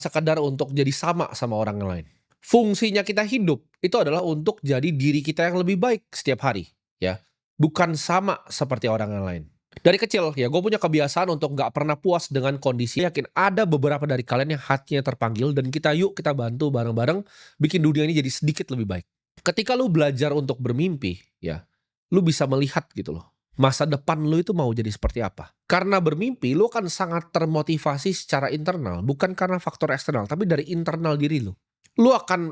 sekadar untuk jadi sama orang yang lain. Fungsinya kita hidup, itu adalah untuk jadi diri kita yang lebih baik setiap hari, ya. Bukan sama seperti orang yang lain. Dari kecil, ya gue punya kebiasaan untuk nggak pernah puas dengan kondisi, yakin ada beberapa dari kalian yang hatinya terpanggil dan kita bantu bareng-bareng bikin dunia ini jadi sedikit lebih baik. Ketika lu belajar untuk bermimpi, ya, lu bisa melihat gitu loh, masa depan lu itu mau jadi seperti apa. Karena bermimpi, lu akan sangat termotivasi secara internal, bukan karena faktor eksternal, tapi dari internal diri lu. Lu akan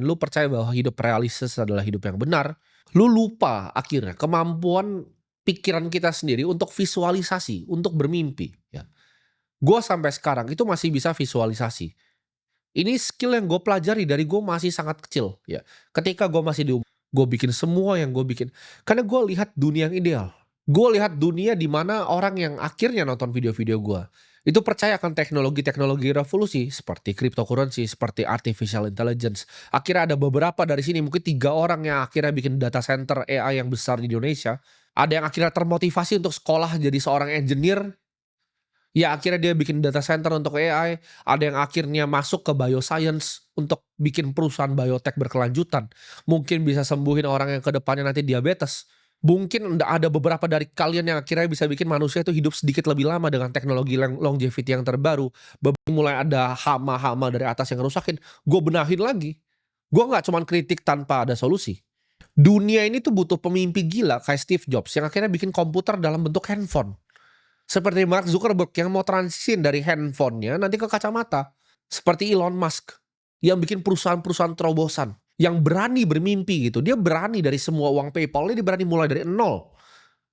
lu percaya bahwa hidup realistis adalah hidup yang benar, lu lupa akhirnya kemampuan pikiran kita sendiri untuk visualisasi, untuk bermimpi, ya. Gua sampai sekarang itu masih bisa visualisasi. Ini skill yang gue pelajari dari gue masih sangat kecil, ya. Ketika gue masih gue bikin semua yang gue bikin. Karena gue lihat dunia yang ideal. Gue lihat dunia di mana orang yang akhirnya nonton video-video gue, itu percaya akan teknologi-teknologi revolusi seperti cryptocurrency, seperti artificial intelligence. Akhirnya ada beberapa dari sini, mungkin 3 orang yang akhirnya bikin data center AI yang besar di Indonesia. Ada yang akhirnya termotivasi untuk sekolah jadi seorang engineer. Ya akhirnya dia bikin data center untuk AI, ada yang akhirnya masuk ke bioscience untuk bikin perusahaan biotech berkelanjutan. Mungkin bisa sembuhin orang yang ke depannya nanti diabetes. Mungkin ada beberapa dari kalian yang akhirnya bisa bikin manusia itu hidup sedikit lebih lama dengan teknologi longevity yang terbaru. Mulai ada hama-hama dari atas yang ngerusakin, gue benahin lagi. Gue nggak cuman kritik tanpa ada solusi. Dunia ini tuh butuh pemimpi gila kayak Steve Jobs yang akhirnya bikin komputer dalam bentuk handphone. Seperti Mark Zuckerberg yang mau transisin dari handphonenya nanti ke kacamata. Seperti Elon Musk yang bikin perusahaan-perusahaan terobosan. Yang berani bermimpi gitu. Dia berani dari semua uang PayPal, dia berani mulai dari nol.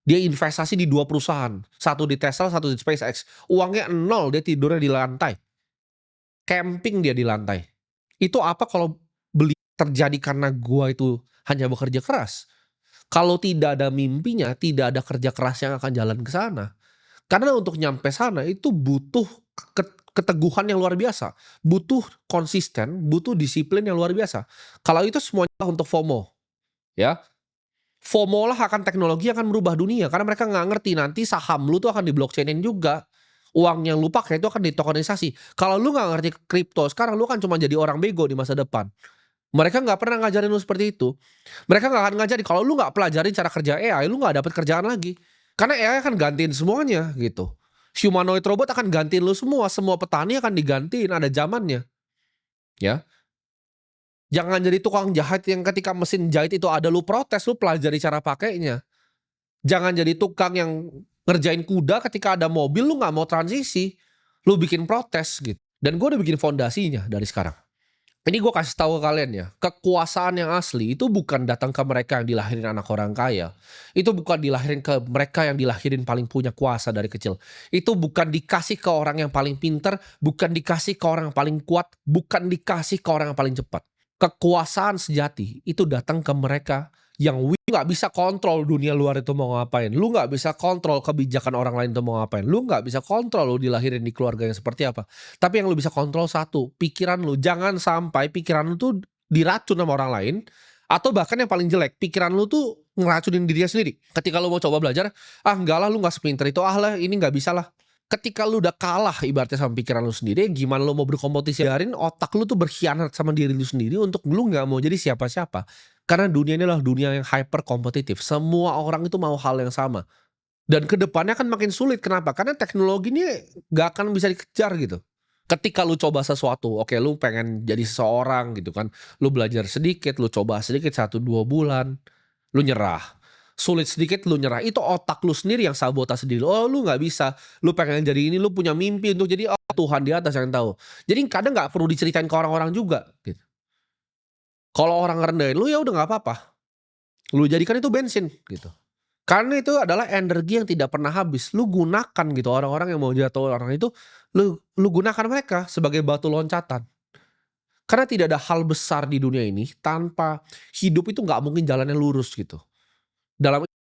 Dia investasi di 2 perusahaan. Satu di Tesla, satu di SpaceX. Uangnya nol, dia tidurnya di lantai. Camping dia di lantai. Itu apa kalau beli terjadi karena gua itu hanya bekerja keras. Kalau tidak ada mimpinya, tidak ada kerja keras yang akan jalan ke sana. Karena untuk nyampe sana itu butuh keteguhan yang luar biasa, butuh konsisten, butuh disiplin yang luar biasa. Kalau itu semuanya untuk FOMO, ya. FOMO lah akan teknologi akan merubah dunia karena mereka nggak ngerti nanti saham lu tuh akan di-blockchain-in juga. Uang yang lu pakai itu akan ditokenisasi. Kalau lu nggak ngerti kripto, sekarang lu kan cuma jadi orang bego di masa depan. Mereka nggak pernah ngajarin lu seperti itu. Mereka nggak akan ngajarin kalau lu nggak pelajarin cara kerja AI, lu nggak dapet kerjaan lagi. Karena AI akan gantiin semuanya gitu. Humanoid robot akan gantiin lu semua petani akan digantiin, ada zamannya. Ya. Jangan jadi tukang jahit yang ketika mesin jahit itu ada lu protes, lu pelajari cara pakainya. Jangan jadi tukang yang ngerjain kuda ketika ada mobil lu nggak mau transisi. Lu bikin protes gitu. Dan gue udah bikin fondasinya dari sekarang. Ini gue kasih tahu ke kalian ya, kekuasaan yang asli itu bukan datang ke mereka yang dilahirin anak orang kaya. Itu bukan dilahirin ke mereka yang dilahirin paling punya kuasa dari kecil. Itu bukan dikasih ke orang yang paling pinter, bukan dikasih ke orang yang paling kuat, bukan dikasih ke orang yang paling cepat. Kekuasaan sejati itu datang ke mereka yang nggak bisa kontrol dunia luar itu mau ngapain. Lu nggak bisa kontrol kebijakan orang lain itu mau ngapain. Lu nggak bisa kontrol lu dilahirin di keluarga yang seperti apa. Tapi yang lu bisa kontrol satu, pikiran lu. Jangan sampai pikiran lu tuh diracun sama orang lain. Atau bahkan yang paling jelek, pikiran lu tuh ngeracunin dirinya sendiri. Ketika lu mau coba belajar, enggak lah lu gak sepinter itu, lah ini gak bisa lah. Ketika lu udah kalah ibaratnya sama pikiran lu sendiri, gimana lu mau berkompetisi, biarin otak lu tuh berkhianat sama diri lu sendiri untuk lu gak mau jadi siapa-siapa. Karena dunia ini adalah dunia yang hyper kompetitif. Semua orang itu mau hal yang sama. Dan kedepannya akan makin sulit. Kenapa? Karena teknologi ini gak akan bisa dikejar gitu. Ketika lu coba sesuatu, oke lu pengen jadi seseorang gitu kan. Lu belajar sedikit, lu coba sedikit 1-2 bulan, lu nyerah. Sulit sedikit lu nyerah. Itu otak lu sendiri yang sabotase diri. Oh lu gak bisa. Lu pengen jadi ini, lu punya mimpi untuk jadi Tuhan di atas yang tahu. Jadi kadang gak perlu diceritain ke orang-orang juga gitu. Kalau orang ngerendahin lu ya udah nggak apa-apa. Lu jadikan itu bensin gitu. Karena itu adalah energi yang tidak pernah habis. Lu gunakan gitu orang-orang yang mau jatuh orang itu, lu gunakan mereka sebagai batu loncatan. Karena tidak ada hal besar di dunia ini tanpa hidup itu nggak mungkin jalannya lurus gitu.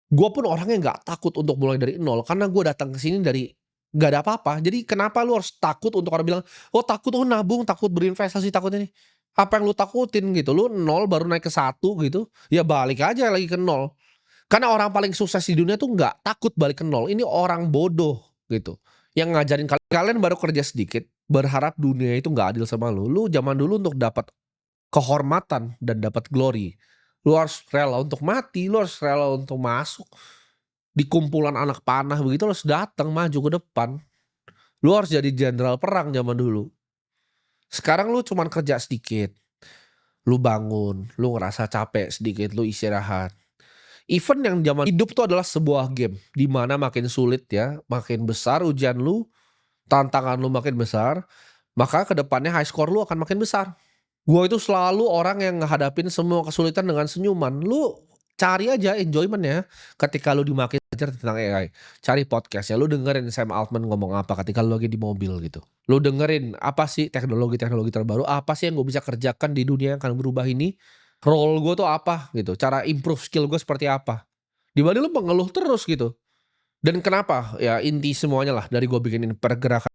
Gue pun orangnya nggak takut untuk mulai dari nol karena gue datang ke sini dari nggak ada apa-apa. Jadi kenapa lu harus takut untuk orang bilang, oh takut nabung, takut berinvestasi, takut ini. Apa yang lu takutin gitu, lu nol baru naik ke 1 gitu, ya balik aja lagi ke nol. Karena orang paling sukses di dunia tuh nggak takut balik ke nol, ini orang bodoh gitu. Yang ngajarin kalian baru kerja sedikit, berharap dunia itu nggak adil sama lu. Lu zaman dulu untuk dapat kehormatan dan dapat glory, lu harus rela untuk mati, lu harus rela untuk masuk di kumpulan anak panah begitu, lu harus datang maju ke depan. Lu harus jadi jenderal perang zaman dulu. Sekarang lu cuman kerja sedikit, lu bangun, lu ngerasa capek sedikit, lu istirahat. Even yang zaman hidup tuh adalah sebuah game, di mana makin sulit ya, makin besar ujian lu, tantangan lu makin besar, maka ke depannya high score lu akan makin besar. Gua itu selalu orang yang ngehadapin semua kesulitan dengan senyuman. Lu cari aja enjoyment-nya ketika lu dimaki belajar tentang AI. Cari podcast ya, lu dengerin Sam Altman ngomong apa ketika lu lagi di mobil gitu. Lu dengerin apa sih teknologi-teknologi terbaru, apa sih yang gue bisa kerjakan di dunia yang akan berubah ini, role gue tuh apa gitu, cara improve skill gue seperti apa. Dibanding lu mengeluh terus gitu. Dan kenapa, ya inti semuanya lah dari gue bikinin pergerakan